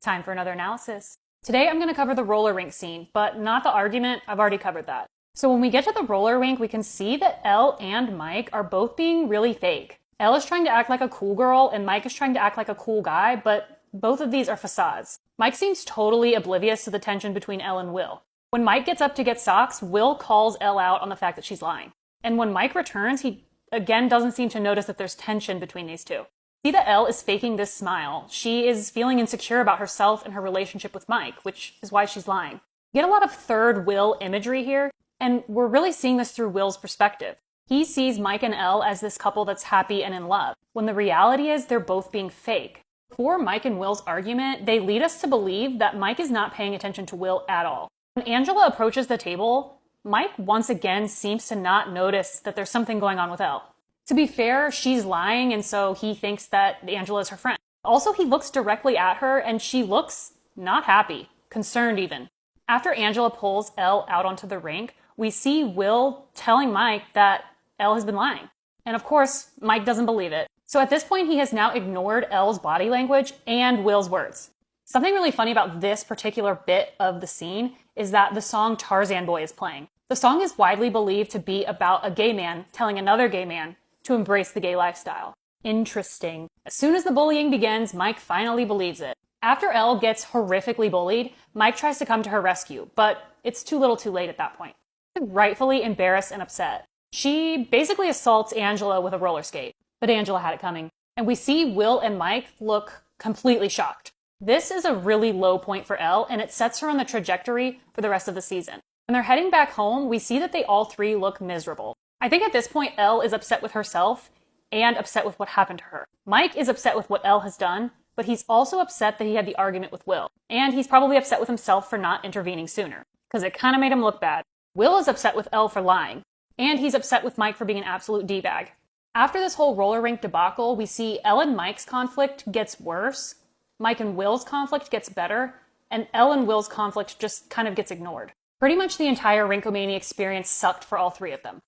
Time for another analysis. Today I'm going to cover the roller rink scene, but not the argument. I've already covered that. So when we get to the roller rink, we can see that Elle and Mike are both being really fake. Elle is trying to act like a cool girl, and Mike is trying to act like a cool guy, but both of these are facades. Mike seems totally oblivious to the tension between Elle and Will. When Mike gets up to get socks, Will calls Elle out on the fact that she's lying. And when Mike returns, he again doesn't seem to notice that there's tension between these two. See that Elle is faking this smile. She is feeling insecure about herself and her relationship with Mike, which is why she's lying. You get a lot of third Will imagery here, and we're really seeing this through Will's perspective. He sees Mike and Elle as this couple that's happy and in love, when the reality is they're both being fake. Before Mike and Will's argument, they lead us to believe that Mike is not paying attention to Will at all. When Angela approaches the table, Mike once again seems to not notice that there's something going on with Elle. To be fair, she's lying, and so he thinks that Angela is her friend. Also, he looks directly at her, and she looks not happy, concerned even. After Angela pulls Elle out onto the rink, we see Will telling Mike that Elle has been lying. And of course, Mike doesn't believe it. So at this point, he has now ignored Elle's body language and Will's words. Something really funny about this particular bit of the scene is that the song Tarzan Boy is playing. The song is widely believed to be about a gay man telling another gay man to embrace the gay lifestyle. Interesting. As soon as the bullying begins, Mike finally believes it. After Elle gets horrifically bullied, Mike tries to come to her rescue, but it's too little too late at that point. She's rightfully embarrassed and upset. She basically assaults Angela with a roller skate, but Angela had it coming. And we see Will and Mike look completely shocked. This is a really low point for Elle, and it sets her on the trajectory for the rest of the season. When they're heading back home, we see that they all three look miserable. I think at this point, Elle is upset with herself and upset with what happened to her. Mike is upset with what Elle has done, but he's also upset that he had the argument with Will. And he's probably upset with himself for not intervening sooner, because it kind of made him look bad. Will is upset with Elle for lying, and he's upset with Mike for being an absolute D-bag. After this whole roller rink debacle, we see Elle and Mike's conflict gets worse, Mike and Will's conflict gets better, and Elle and Will's conflict just kind of gets ignored. Pretty much the entire Rink-O-Mania experience sucked for all three of them.